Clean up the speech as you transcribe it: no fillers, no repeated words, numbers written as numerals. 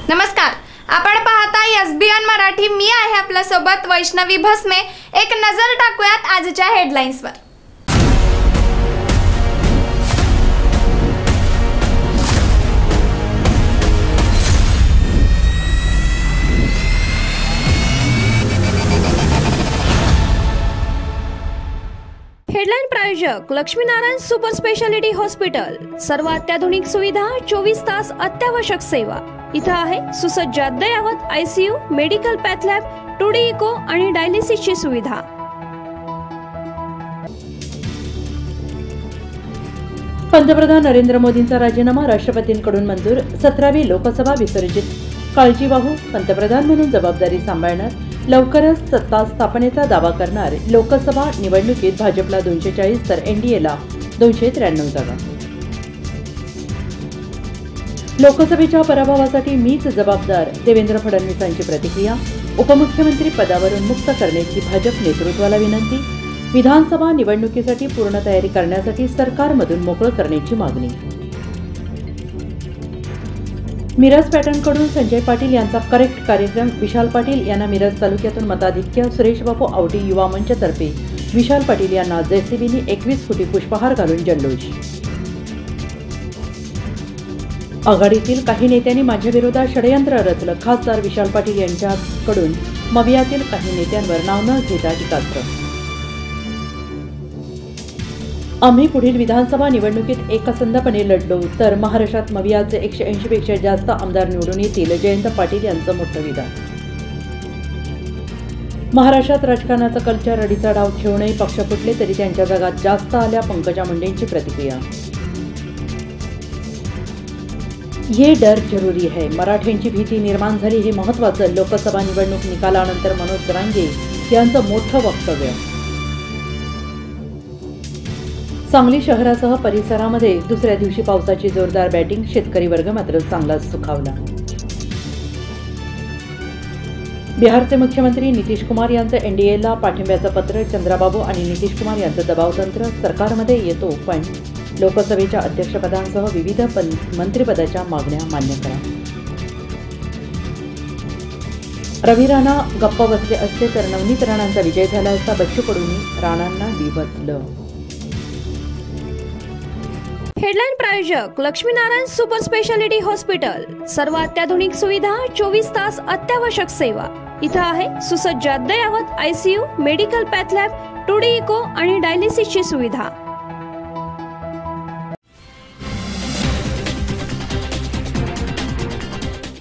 नमस्कार, आपण पाहता SBN मराठी। मी आहे आपल्या सोबत वैष्णवी भस्मे। एक नजर टाकूयात आजच्या हेडलाईन्सवर। हेडलाइन प्रायोजक लक्ष्मीनारायण सुपर स्पेशालिटी हॉस्पिटल। सर्व अत्याधुनिक सुविधा, 24 तास अत्यावश्यक सेवा। इथं आहे सुसज्ज अद्ययावत ICU, medical path lab, 2D echo आणि डायलिसिसची सुविधा। पंतप्रधान नरेंद्र मोदींचा राजीनामा राष्ट्रपतींकडून मंजूर। 17वी लोकसभा विसर्जित। काळजीवाहू पंतप्रधान म्हणून जबाबदारी सांभाळणार। लवकरच सत्ता स्थापनेचा दावा करणार। लोकसभा निवडणुकीत भाजपला 240 तर NDAला 293 जागा। लोकसभेच्या पराभवासाठी मीच जबाबदार, देवेंद्र फडणवीसांची प्रतिक्रिया। उपमुख्यमंत्री पदावरून मुक्त करण्याची भाजप नेतृत्वाला विनंती। विधानसभा निवडणुकीसाठी पूर्ण तयारी करण्यासाठी सरकारमधून मोकळं करण्याची मागणी। मिरज पॅटर्नकडून संजय पाटील यांचा करेक्ट कार्यक्रम। विशाल पाटील यांना मिरज तालुक्यातून मताधिक्य। सुरेश बापू आवटी युवा मंचतर्फे विशाल पाटील यांना JCBनी 21 फुटी पुष्पहार घालून जल्लोष। आघाडीतील काही नेत्यांनी माझ्या विरोधात षडयंत्र रचलं। खासदार विशाल पाटील यांच्याकडून मवियातील काही नेत्यांवर नाव न घेता टीकास्त्र। आम्ही पुढील विधानसभा निवडणुकीत एकसंधपणे लढलो तर महाराष्ट्रात मवियाचे 180 पेक्षा जास्त आमदार निवडून येतील, जयंत पाटील यांचं मोठं विधान। महाराष्ट्रात राजकारणाचा कल्चर अडीचा डाव ठेवूनही पक्ष फुटले तरी त्यांच्या जगात जास्त आल्या, पंकजा मुंडेंची प्रतिक्रिया। ये डर जरुरी है, मराठ्यांची भीती निर्माण झाली हे महत्त्वाचं। लोकसभा निवडणूक निकालानंतर मनोज जरांगे यांचं मोठं वक्तव्य। सांगली शहरासह परिसरामध्ये दुसऱ्या दिवशी पावसाची जोरदार बॅटिंग, शेतकरी वर्ग मात्र चांगलाच सुखावला। बिहारचे मुख्यमंत्री नितीश कुमार यांचं NDAला पाठिंब्याचं पत्र। चंद्राबाबू आणि नितीश कुमार यांचं दबावतंत्र सरकारमध्ये येतो, पण लोकसभेच्या अध्यक्षपदांसह विविध मंत्रिपदाच्या मागण्या मान्य करा। रवी राणा गप्प बसले असते तर नवनीत राणांचा विजय झाला असता, बच्चू कडूंनी राणांना डिवचलं। हेडलाइन प्रायोजक लक्ष्मीनारायण सुपर स्पेशालिटी हॉस्पिटल। सर्व अत्याधुनिक सुविधा, 24 तास अत्यावश्यक सेवा। इथं आहे सुसज्ज अद्ययावत ICU, medical path lab, 2D echo आणि डायलिसिसची सुविधा।